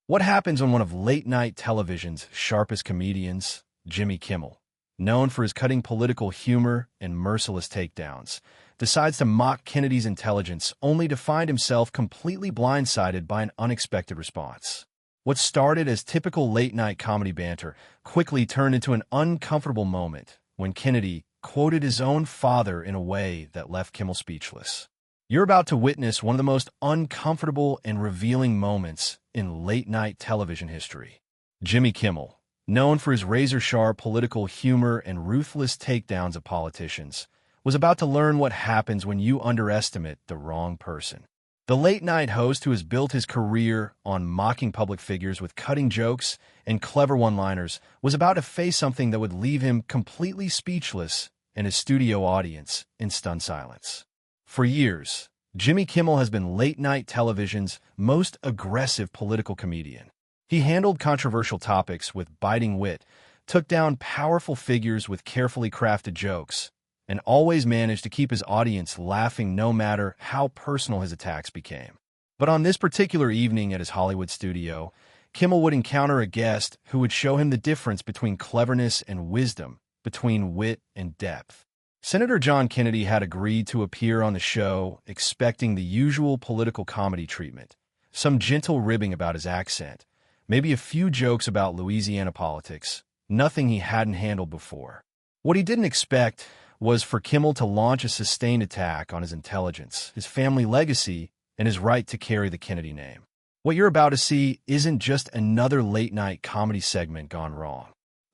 What happens when one of late-night television's sharpest comedians, Jimmy Kimmel, known for his cutting political humor and merciless takedowns, decides to mock Kennedy's intelligence only to find himself completely blindsided by an unexpected response? What started as typical late-night comedy banter quickly turned into an uncomfortable moment when Kennedy quoted his own father in a way that left Kimmel speechless. You're about to witness one of the most uncomfortable and revealing moments in late-night television history. Jimmy Kimmel, known for his razor-sharp political humor and ruthless takedowns of politicians, was about to learn what happens when you underestimate the wrong person. The late-night host who has built his career on mocking public figures with cutting jokes and clever one-liners was about to face something that would leave him completely speechless and his studio audience in stunned silence. For years, Jimmy Kimmel has been late-night television's most aggressive political comedian. He handled controversial topics with biting wit, took down powerful figures with carefully crafted jokes, and always managed to keep his audience laughing no matter how personal his attacks became. But on this particular evening at his Hollywood studio, Kimmel would encounter a guest who would show him the difference between cleverness and wisdom, between wit and depth. Senator John Kennedy had agreed to appear on the show, expecting the usual political comedy treatment, some gentle ribbing about his accent, maybe a few jokes about Louisiana politics, nothing he hadn't handled before. What he didn't expect was for Kimmel to launch a sustained attack on his intelligence, his family legacy, and his right to carry the Kennedy name. What you're about to see isn't just another late-night comedy segment gone wrong.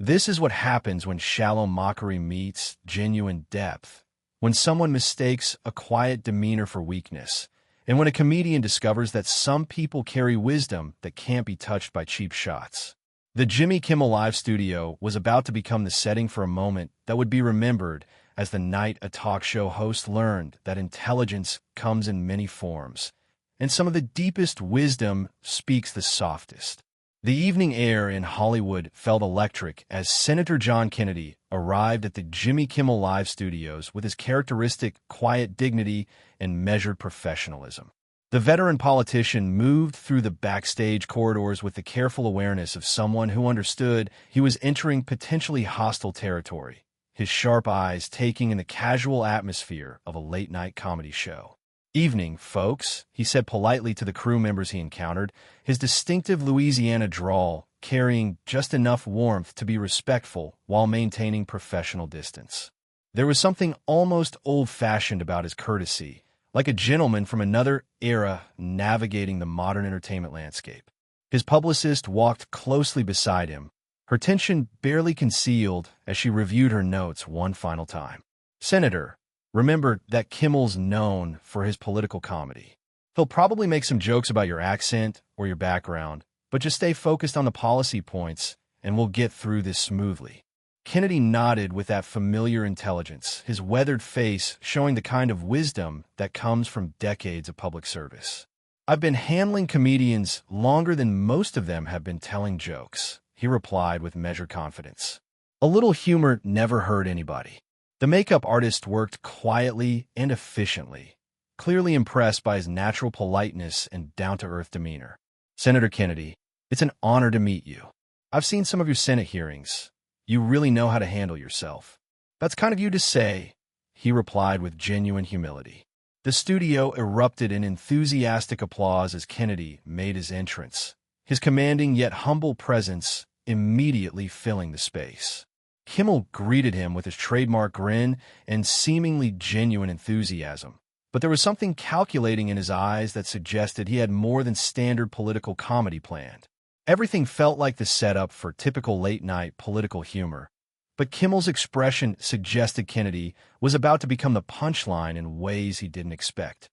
This is what happens when shallow mockery meets genuine depth, when someone mistakes a quiet demeanor for weakness, and when a comedian discovers that some people carry wisdom that can't be touched by cheap shots. The Jimmy Kimmel Live studio was about to become the setting for a moment that would be remembered as the night a talk show host learned that intelligence comes in many forms, and some of the deepest wisdom speaks the softest. The evening air in Hollywood felt electric as Senator John Kennedy arrived at the Jimmy Kimmel Live studios with his characteristic quiet dignity and measured professionalism. The veteran politician moved through the backstage corridors with the careful awareness of someone who understood he was entering potentially hostile territory, his sharp eyes taking in the casual atmosphere of a late-night comedy show. "Evening, folks," he said politely to the crew members he encountered, his distinctive Louisiana drawl carrying just enough warmth to be respectful while maintaining professional distance. There was something almost old-fashioned about his courtesy, like a gentleman from another era navigating the modern entertainment landscape. His publicist walked closely beside him, her tension barely concealed as she reviewed her notes one final time. "Senator, remember that Kimmel's known for his political comedy. He'll probably make some jokes about your accent or your background, but just stay focused on the policy points and we'll get through this smoothly." Kennedy nodded with that familiar intelligence, his weathered face showing the kind of wisdom that comes from decades of public service. "I've been handling comedians longer than most of them have been telling jokes," he replied with measured confidence. A little humor never hurt anybody. The makeup artist worked quietly and efficiently, clearly impressed by his natural politeness and down-to-earth demeanor. "Senator Kennedy, it's an honor to meet you. I've seen some of your Senate hearings. You really know how to handle yourself." "That's kind of you to say," he replied with genuine humility. The studio erupted in enthusiastic applause as Kennedy made his entrance, his commanding yet humble presence immediately filling the space. Kimmel greeted him with his trademark grin and seemingly genuine enthusiasm, but there was something calculating in his eyes that suggested he had more than standard political comedy planned. Everything felt like the setup for typical late-night political humor, but Kimmel's expression suggested Kennedy was about to become the punchline in ways he didn't expect.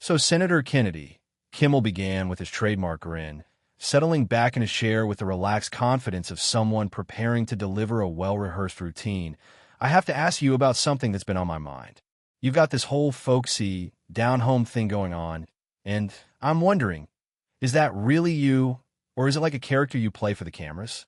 "So, Senator Kennedy," Kimmel began with his trademark grin, settling back in his chair with the relaxed confidence of someone preparing to deliver a well-rehearsed routine, "I have to ask you about something that's been on my mind. You've got this whole folksy, down-home thing going on, and I'm wondering, is that really you, or is it like a character you play for the cameras?"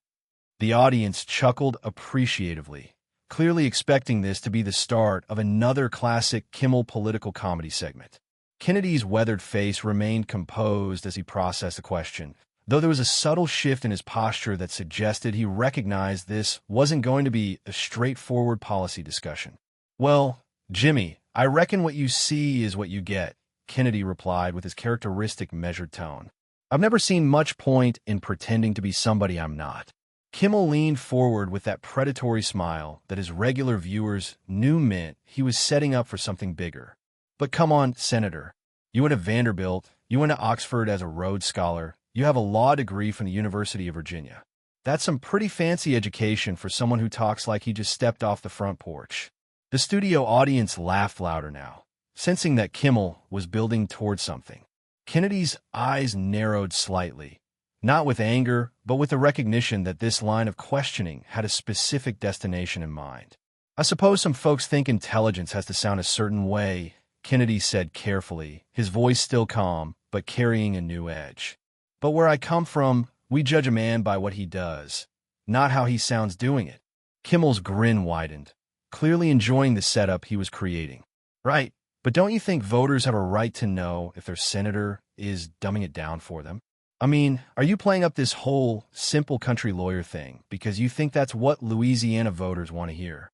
The audience chuckled appreciatively, clearly expecting this to be the start of another classic Kimmel political comedy segment. Kennedy's weathered face remained composed as he processed the question, though there was a subtle shift in his posture that suggested he recognized this wasn't going to be a straightforward policy discussion. "Well, Jimmy, I reckon what you see is what you get," Kennedy replied with his characteristic measured tone. "I've never seen much point in pretending to be somebody I'm not." Kimmel leaned forward with that predatory smile that his regular viewers knew meant he was setting up for something bigger. "But come on, Senator. You went to Vanderbilt, you went to Oxford as a Rhodes Scholar, you have a law degree from the University of Virginia. That's some pretty fancy education for someone who talks like he just stepped off the front porch." The studio audience laughed louder now, sensing that Kimmel was building towards something. Kennedy's eyes narrowed slightly, not with anger, but with the recognition that this line of questioning had a specific destination in mind. "I suppose some folks think intelligence has to sound a certain way," Kennedy said carefully, his voice still calm, but carrying a new edge. "But where I come from, we judge a man by what he does, not how he sounds doing it." Kimmel's grin widened, clearly enjoying the setup he was creating. "Right, but don't you think voters have a right to know if their senator is dumbing it down for them? I mean, are you playing up this whole simple country lawyer thing because you think that's what Louisiana voters want to hear?"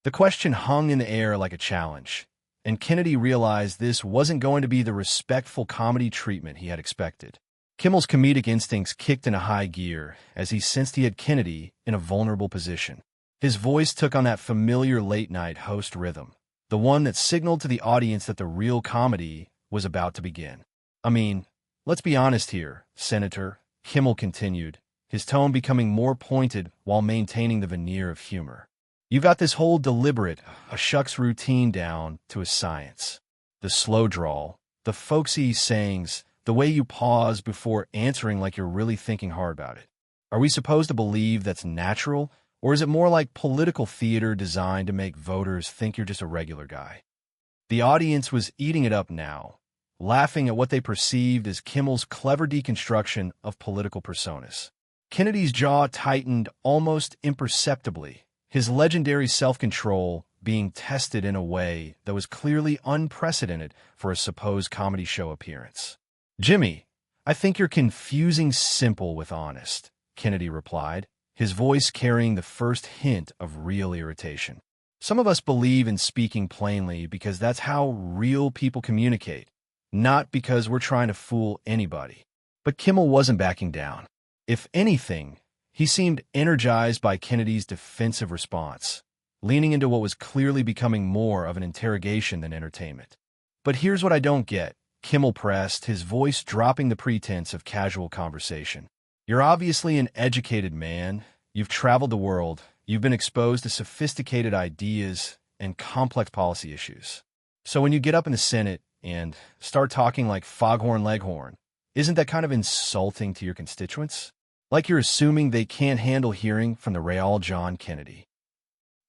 The question hung in the air like a challenge, and Kennedy realized this wasn't going to be the respectful comedy treatment he had expected. Kimmel's comedic instincts kicked into high gear as he sensed he had Kennedy in a vulnerable position. His voice took on that familiar late-night host rhythm, the one that signaled to the audience that the real comedy was about to begin. "I mean, let's be honest here, Senator," Kimmel continued, his tone becoming more pointed while maintaining the veneer of humor. "You've got this whole deliberate, a shucks routine down to a science. The slow drawl, the folksy sayings, the way you pause before answering like you're really thinking hard about it. Are we supposed to believe that's natural, or is it more like political theater designed to make voters think you're just a regular guy?" The audience was eating it up now, laughing at what they perceived as Kimmel's clever deconstruction of political personas. Kennedy's jaw tightened almost imperceptibly, his legendary self-control being tested in a way that was clearly unprecedented for a supposed comedy show appearance. "Jimmy, I think you're confusing simple with honest," Kennedy replied, his voice carrying the first hint of real irritation. "Some of us believe in speaking plainly because that's how real people communicate, not because we're trying to fool anybody." But Kimmel wasn't backing down. If anything, he seemed energized by Kennedy's defensive response, leaning into what was clearly becoming more of an interrogation than entertainment. "But here's what I don't get," Kimmel pressed, his voice dropping the pretense of casual conversation. "You're obviously an educated man. You've traveled the world. You've been exposed to sophisticated ideas and complex policy issues. So when you get up in the Senate and start talking like Foghorn Leghorn, isn't that kind of insulting to your constituents? Like you're assuming they can't handle hearing from the real John Kennedy."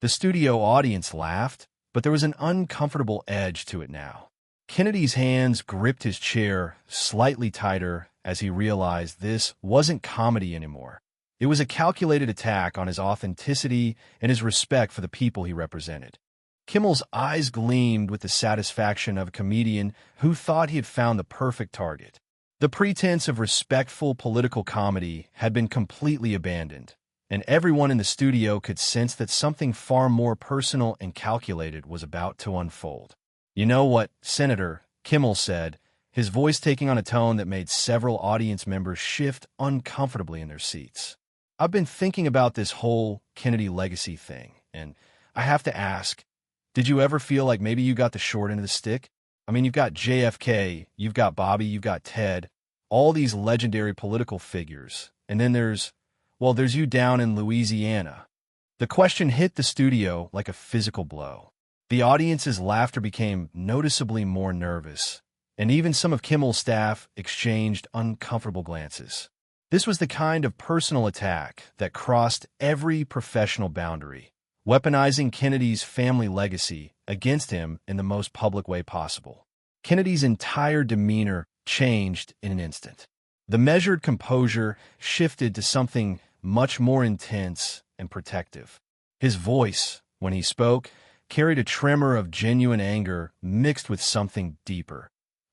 The studio audience laughed, but there was an uncomfortable edge to it now. Kennedy's hands gripped his chair slightly tighter as he realized this wasn't comedy anymore. It was a calculated attack on his authenticity and his respect for the people he represented. Kimmel's eyes gleamed with the satisfaction of a comedian who thought he had found the perfect target. The pretense of respectful political comedy had been completely abandoned, and everyone in the studio could sense that something far more personal and calculated was about to unfold. "You know what, Senator," Kimmel said, his voice taking on a tone that made several audience members shift uncomfortably in their seats. "I've been thinking about this whole Kennedy legacy thing, and I have to ask, did you ever feel like maybe you got the short end of the stick? I mean, you've got JFK, you've got Bobby, you've got Ted, all these legendary political figures, and then there's you down in Louisiana." The question hit the studio like a physical blow. The audience's laughter became noticeably more nervous, and even some of Kimmel's staff exchanged uncomfortable glances. This was the kind of personal attack that crossed every professional boundary, weaponizing Kennedy's family legacy against him in the most public way possible. Kennedy's entire demeanor changed in an instant. The measured composure shifted to something much more intense and protective. His voice, when he spoke, carried a tremor of genuine anger mixed with something deeper,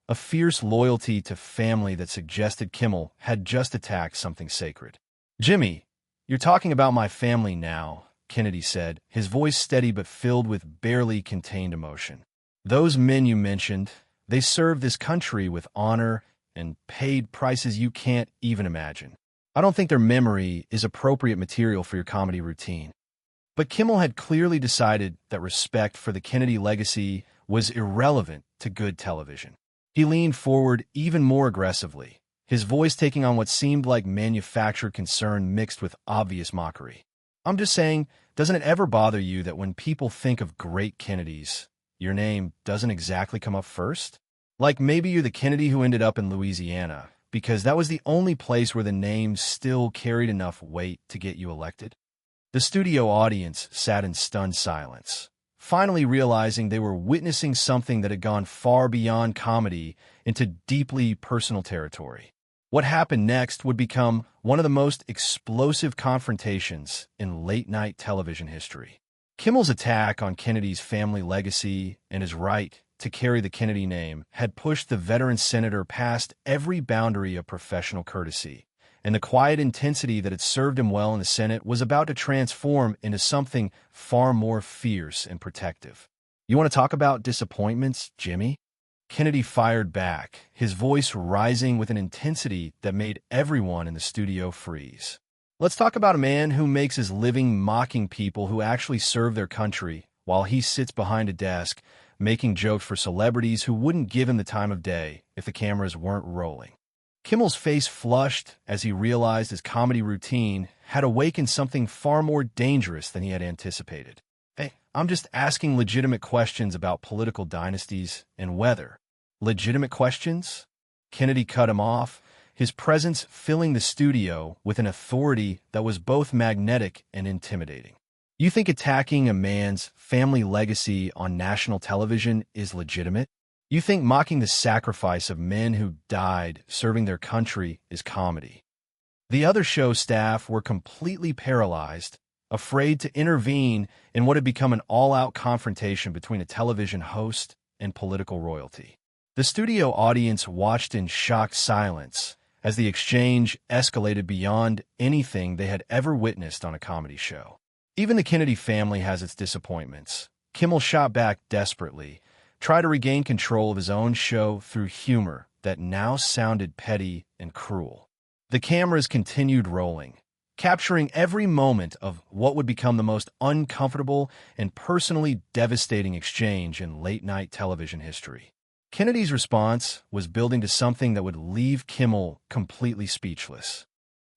a fierce loyalty to family that suggested Kimmel had just attacked something sacred. "Jimmy, you're talking about my family now," Kennedy said, his voice steady but filled with barely contained emotion. "Those men you mentioned, they served this country with honor and paid prices you can't even imagine. I don't think their memory is appropriate material for your comedy routine." But Kimmel had clearly decided that respect for the Kennedy legacy was irrelevant to good television. He leaned forward even more aggressively, his voice taking on what seemed like manufactured concern mixed with obvious mockery. "I'm just saying, doesn't it ever bother you that when people think of great Kennedys, your name doesn't exactly come up first? Like maybe you're the Kennedy who ended up in Louisiana, because that was the only place where the name still carried enough weight to get you elected?" The studio audience sat in stunned silence, finally realizing they were witnessing something that had gone far beyond comedy into deeply personal territory. What happened next would become one of the most explosive confrontations in late-night television history. Kimmel's attack on Kennedy's family legacy and his right to carry the Kennedy name had pushed the veteran senator past every boundary of professional courtesy, and the quiet intensity that had served him well in the Senate was about to transform into something far more fierce and protective. "You want to talk about disappointments, Jimmy?" Kennedy fired back, his voice rising with an intensity that made everyone in the studio freeze. "Let's talk about a man who makes his living mocking people who actually serve their country while he sits behind a desk making jokes for celebrities who wouldn't give him the time of day if the cameras weren't rolling." Kimmel's face flushed as he realized his comedy routine had awakened something far more dangerous than he had anticipated. "Hey, I'm just asking legitimate questions about political dynasties and weather." "Legitimate questions?" Kennedy cut him off, his presence filling the studio with an authority that was both magnetic and intimidating. "You think attacking a man's family legacy on national television is legitimate? You think mocking the sacrifice of men who died serving their country is comedy?" The other show staff were completely paralyzed, afraid to intervene in what had become an all-out confrontation between a television host and political royalty. The studio audience watched in shocked silence as the exchange escalated beyond anything they had ever witnessed on a comedy show. "Even the Kennedy family has its disappointments." Kimmel shot back desperately, tried to regain control of his own show through humor that now sounded petty and cruel. The cameras continued rolling, capturing every moment of what would become the most uncomfortable and personally devastating exchange in late-night television history. Kennedy's response was building to something that would leave Kimmel completely speechless.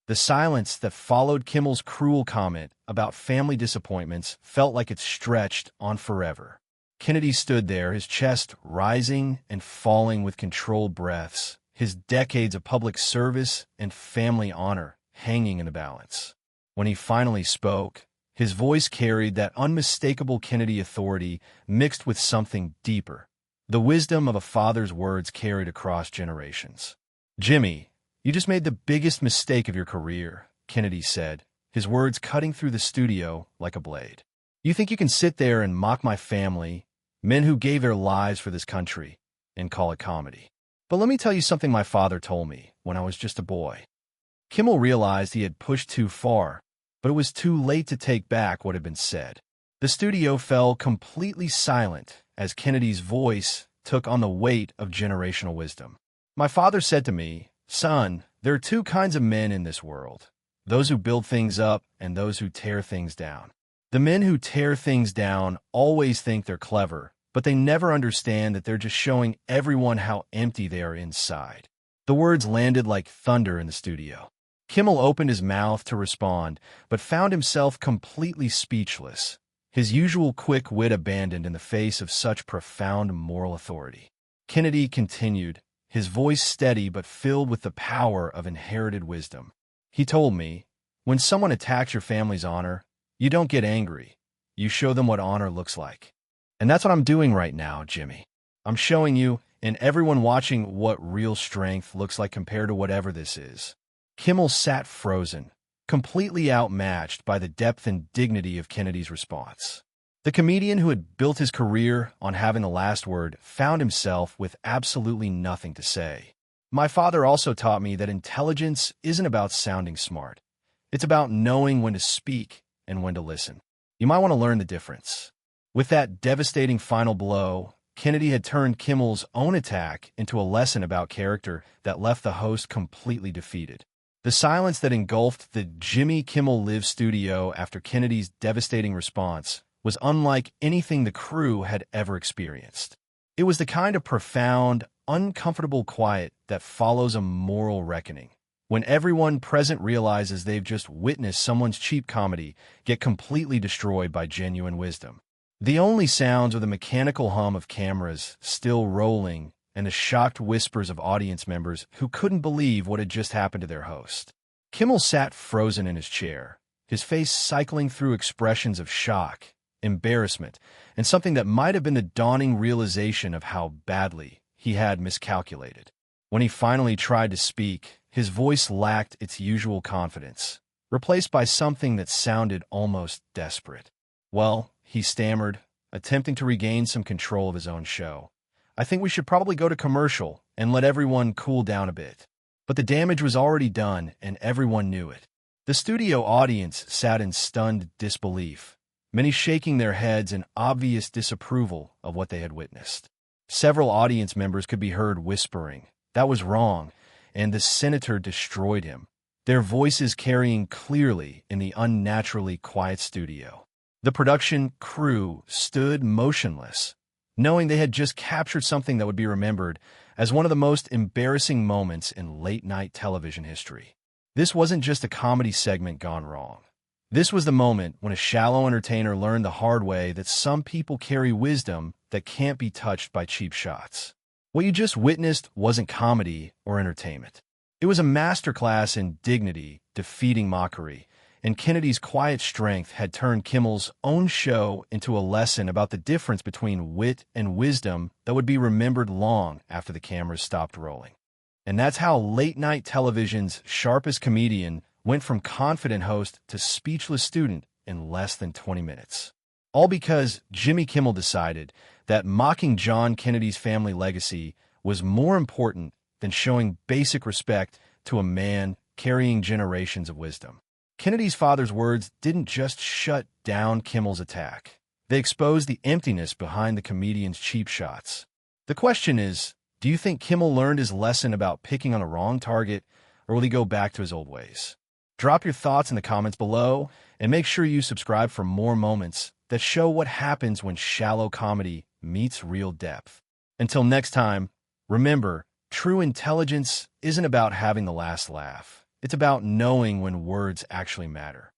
The silence that followed Kimmel's cruel comment about family disappointments felt like it stretched on forever. Kennedy stood there, his chest rising and falling with controlled breaths, his decades of public service and family honor hanging in the balance. When he finally spoke, his voice carried that unmistakable Kennedy authority mixed with something deeper, the wisdom of a father's words carried across generations. "Jimmy, you just made the biggest mistake of your career," Kennedy said, his words cutting through the studio like a blade. "You think you can sit there and mock my family, men who gave their lives for this country, and call it comedy. But let me tell you something my father told me when I was just a boy." Kimmel realized he had pushed too far, but it was too late to take back what had been said. The studio fell completely silent as Kennedy's voice took on the weight of generational wisdom. "My father said to me, 'Son, there are two kinds of men in this world, those who build things up and those who tear things down. The men who tear things down always think they're clever, but they never understand that they're just showing everyone how empty they are inside." The words landed like thunder in the studio. Kimmel opened his mouth to respond, but found himself completely speechless, his usual quick wit abandoned in the face of such profound moral authority. Kennedy continued, his voice steady but filled with the power of inherited wisdom. "He told me, when someone attacks your family's honor, you don't get angry. You show them what honor looks like. And that's what I'm doing right now, Jimmy. I'm showing you and everyone watching what real strength looks like compared to whatever this is." Kimmel sat frozen, completely outmatched by the depth and dignity of Kennedy's response. The comedian who had built his career on having the last word found himself with absolutely nothing to say. My father also taught me that intelligence isn't about sounding smart. It's about knowing when to speak and when to listen. You might want to learn the difference. With that devastating final blow, Kennedy had turned Kimmel's own attack into a lesson about character that left the host completely defeated. The silence that engulfed the Jimmy Kimmel Live studio after Kennedy's devastating response was unlike anything the crew had ever experienced. It was the kind of profound, uncomfortable quiet that follows a moral reckoning, when everyone present realizes they've just witnessed someone's cheap comedy get completely destroyed by genuine wisdom. The only sounds are the mechanical hum of cameras still rolling and the shocked whispers of audience members who couldn't believe what had just happened to their host. Kimmel sat frozen in his chair, his face cycling through expressions of shock, embarrassment, and something that might have been the dawning realization of how badly he had miscalculated. When he finally tried to speak, his voice lacked its usual confidence, replaced by something that sounded almost desperate. "Well," he stammered, attempting to regain some control of his own show, "I think we should probably go to commercial and let everyone cool down a bit." But the damage was already done, and everyone knew it. The studio audience sat in stunned disbelief, many shaking their heads in obvious disapproval of what they had witnessed. Several audience members could be heard whispering, "That was wrong," and "the senator destroyed him," their voices carrying clearly in the unnaturally quiet studio. The production crew stood motionless, knowing they had just captured something that would be remembered as one of the most embarrassing moments in late-night television history. This wasn't just a comedy segment gone wrong. This was the moment when a shallow entertainer learned the hard way that some people carry wisdom that can't be touched by cheap shots. What you just witnessed wasn't comedy or entertainment. It was a masterclass in dignity, defeating mockery, and Kennedy's quiet strength had turned Kimmel's own show into a lesson about the difference between wit and wisdom that would be remembered long after the cameras stopped rolling. And that's how late-night television's sharpest comedian went from confident host to speechless student in less than 20 minutes. All because Jimmy Kimmel decided that mocking John Kennedy's family legacy was more important than showing basic respect to a man carrying generations of wisdom. Kennedy's father's words didn't just shut down Kimmel's attack. They exposed the emptiness behind the comedian's cheap shots. The question is, do you think Kimmel learned his lesson about picking on a wrong target, or will he go back to his old ways? Drop your thoughts in the comments below, and make sure you subscribe for more moments that show what happens when shallow comedy meets real depth. Until next time, remember, true intelligence isn't about having the last laugh. It's about knowing when words actually matter.